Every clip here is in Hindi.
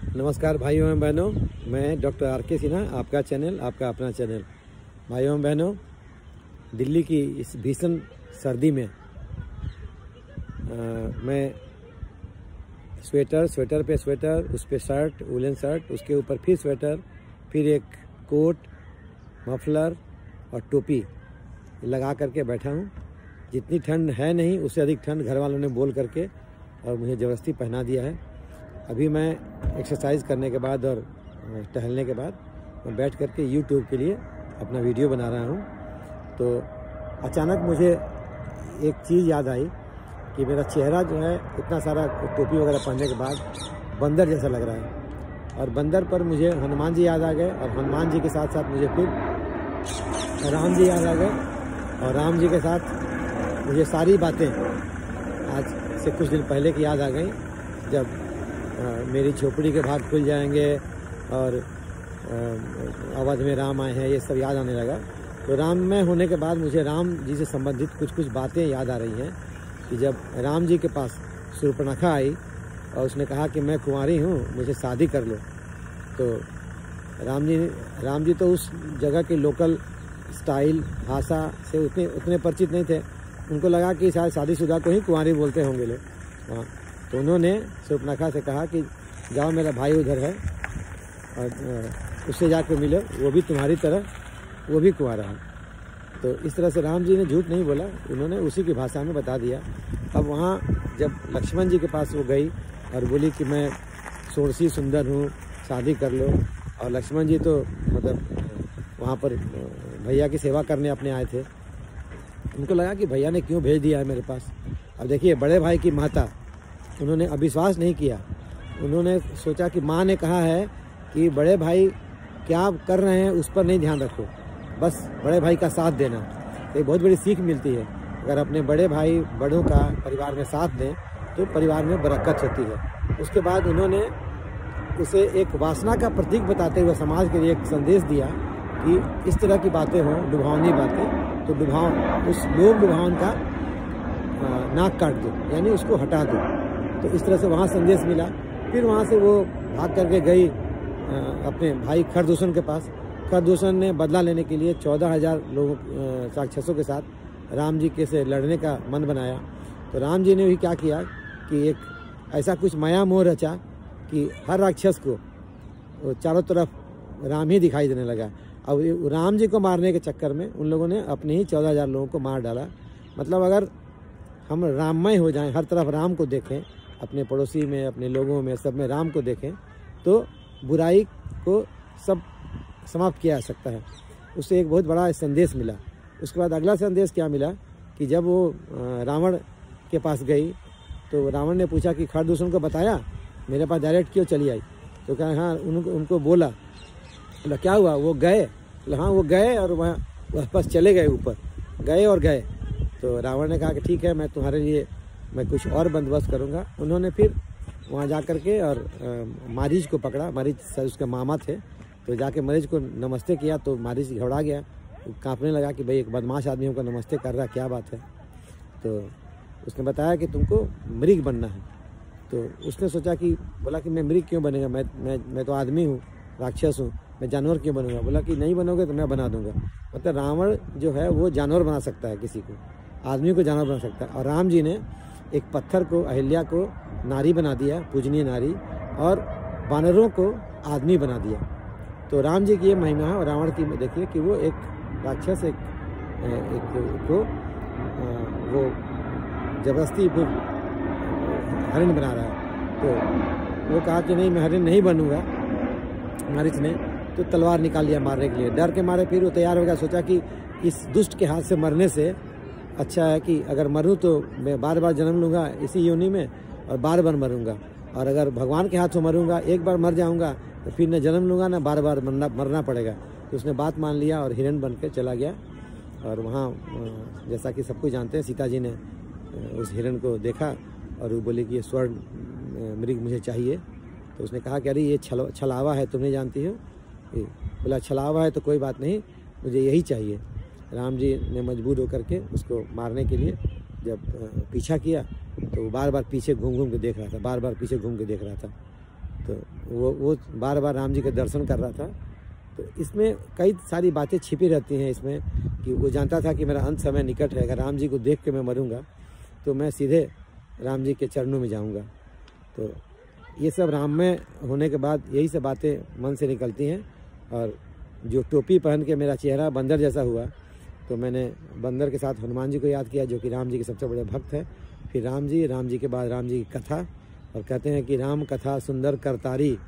नमस्कार भाइयों एवं बहनों, मैं डॉक्टर आर.के. सिन्हा, आपका चैनल, आपका अपना चैनल। भाइयों एवं बहनों, दिल्ली की इस भीषण सर्दी में मैं स्वेटर पे स्वेटर, उस पे शर्ट, वुलन शर्ट, उसके ऊपर फिर स्वेटर, फिर एक कोट, मफलर और टोपी लगा करके बैठा हूँ। जितनी ठंड है नहीं, उससे अधिक ठंड घर वालों ने बोल करके और मुझे ज़बरदस्ती पहना दिया है। अभी मैं एक्सरसाइज करने के बाद और टहलने के बाद मैं बैठ करके यूट्यूब के लिए अपना वीडियो बना रहा हूँ। तो अचानक मुझे एक चीज़ याद आई कि मेरा चेहरा जो है इतना सारा टोपी वगैरह पहनने के बाद बंदर जैसा लग रहा है, और बंदर पर मुझे हनुमान जी याद आ गए, और हनुमान जी के साथ साथ मुझे फिर राम जी याद आ गए, और राम जी के साथ मुझे सारी बातें आज से कुछ दिन पहले की याद आ गई, जब मेरी झोपड़ी के भाग खुल जाएंगे और अवध में राम आए हैं, ये सब याद आने लगा। तो राम में होने के बाद मुझे राम जी से संबंधित कुछ बातें याद आ रही हैं कि जब राम जी के पास शूर्पणखा आई और उसने कहा कि मैं कुंवारी हूँ, मुझे शादी कर लो, तो राम जी तो उस जगह के लोकल स्टाइल भाषा से उतने परिचित नहीं थे। उनको लगा कि शायद शादीशुदा को ही कुंवारी बोलते होंगे लोग वहाँ। तो उन्होंने शूर्पणखा से कहा कि जाओ, मेरा भाई उधर है और उससे जाकर मिलो, वो भी तुम्हारी तरह, वो भी कुंवारा है। तो इस तरह से राम जी ने झूठ नहीं बोला, उन्होंने उसी की भाषा में बता दिया। अब वहाँ जब लक्ष्मण जी के पास वो गई और बोली कि मैं षोड़शी सुंदर हूँ, शादी कर लो, और लक्ष्मण जी तो मतलब वहाँ पर भैया की सेवा करने अपने आए थे। उनको लगा कि भैया ने क्यों भेज दिया है मेरे पास। अब देखिए, बड़े भाई की माता, उन्होंने अविश्वास नहीं किया। उन्होंने सोचा कि माँ ने कहा है कि बड़े भाई क्या कर रहे हैं उस पर नहीं ध्यान रखो, बस बड़े भाई का साथ देना। तो एक बहुत बड़ी सीख मिलती है, अगर अपने बड़े भाई बड़ों का परिवार में साथ दें तो परिवार में बरकत होती है। उसके बाद उन्होंने उसे एक वासना का प्रतीक बताते हुए समाज के लिए एक संदेश दिया कि इस तरह की बातें हों, लुभावनी बातें, तो उस लोभ लुभावन का नाक काट दो, यानी उसको हटा दो। तो इस तरह से वहाँ संदेश मिला। फिर वहाँ से वो भाग करके गई अपने भाई खरदूषण के पास। खरदूषण ने बदला लेने के लिए 14,000 लोगों राक्षसों के साथ राम जी के से लड़ने का मन बनाया। तो राम जी ने भी क्या किया कि एक ऐसा कुछ माया मोह रचा कि हर राक्षस को चारों तरफ राम ही दिखाई देने लगा। अब राम जी को मारने के चक्कर में उन लोगों ने अपने ही 14,000 लोगों को मार डाला। मतलब अगर हम राममय हो जाएं, हर तरफ राम को देखें, अपने पड़ोसी में, अपने लोगों में, सब में राम को देखें, तो बुराई को सब समाप्त किया जा सकता है। उससे एक बहुत बड़ा संदेश मिला। उसके बाद अगला संदेश क्या मिला कि जब वो रावण के पास गई तो रावण ने पूछा कि खरदूषण को बताया, मेरे पास डायरेक्ट क्यों चली आई? तो कहा हाँ, उनको बोला क्या हुआ? वो गए? हाँ, वो गए और वहाँ बस चले गए, ऊपर गए और गए। तो रावण ने कहा कि ठीक है, मैं तुम्हारे लिए मैं कुछ और बंदोबस्त करूँगा। उन्होंने फिर वहाँ जा कर के और मारीच को पकड़ा। मारीच उसके मामा थे, तो जाके मरीच को नमस्ते किया। तो मारीच घबरा गया, कांपने लगा कि भाई एक बदमाश आदमी हमको नमस्ते कर रहा, क्या बात है? तो उसने बताया कि तुमको मृग बनना है। तो उसने सोचा कि बोला कि मैं मृग क्यों बनेगा, मैं तो आदमी हूँ, राक्षस हूँ, मैं जानवर क्यों बनूंगा? बोला कि नहीं बनोगे तो मैं बना दूंगा। मतलब रावण जो है वो जानवर बना सकता है, किसी को, आदमी को जानवर बना सकता है। और राम जी ने एक पत्थर को, अहिल्या को नारी बना दिया, पूजनीय नारी, और वानरों को आदमी बना दिया। तो राम जी की ये महिमा है। और रावण की देखिए कि वो एक राक्षस एक को वो जबरदस्ती हरिण बना रहा है। तो वो कहा कि नहीं, मैं हरिण नहीं बनूंगा। मारीच ने तो तलवार निकाल लिया मारने के लिए। डर के मारे फिर वो तैयार हो गया। सोचा कि इस दुष्ट के हाथ से मरने से अच्छा है कि अगर मरूं तो मैं बार बार जन्म लूँगा इसी योनि में और बार बार मरूंगा, और अगर भगवान के हाथ से मरूंगा, एक बार मर जाऊंगा तो फिर न जन्म लूँगा न बार बार मरना पड़ेगा। तो उसने बात मान लिया और हिरण बन के चला गया। और वहाँ जैसा कि सब कुछ जानते हैं, सीता जी ने उस हिरण को देखा और वो बोले कि ये स्वर्ण मृग मुझे चाहिए। तो उसने कहा कि अरे ये छलावा है, तुम नहीं जानती हो? बोला छलावा है तो कोई बात नहीं, मुझे यही चाहिए। राम जी ने मजबूर होकर के उसको मारने के लिए जब पीछा किया तो वो बार बार पीछे घूम घूम के देख रहा था, बार बार पीछे घूम के देख रहा था। तो वो बार बार राम जी के दर्शन कर रहा था। तो इसमें कई सारी बातें छिपी रहती हैं इसमें, कि वो जानता था कि मेरा अंत समय निकट है, अगर राम जी को देख के मैं मरूंगा तो मैं सीधे राम जी के चरणों में जाऊंगा। तो ये सब राम में होने के बाद यही सब बातें मन से निकलती हैं। और जो टोपी पहन के मेरा चेहरा बंदर जैसा हुआ, तो मैंने बंदर के साथ हनुमान जी को याद किया, जो कि राम जी के सबसे बड़े भक्त हैं। फिर राम जी के बाद राम जी की कथा, और कहते हैं कि राम कथा सुंदर करतारी,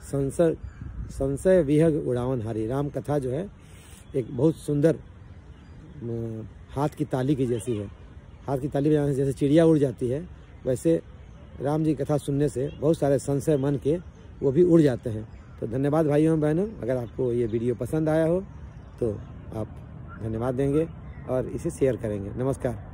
संशय विहग उड़ावन हारी। राम कथा जो है एक बहुत सुंदर हाथ की ताली की जैसी है। हाथ की ताली बजाने से जैसे चिड़िया उड़ जाती है, वैसे राम जी कथा सुनने से बहुत सारे संशय मन के वो भी उड़ जाते हैं। तो धन्यवाद भाइयों बहनों, अगर आपको ये वीडियो पसंद आया हो तो आप धन्यवाद देंगे और इसे शेयर करेंगे। नमस्कार।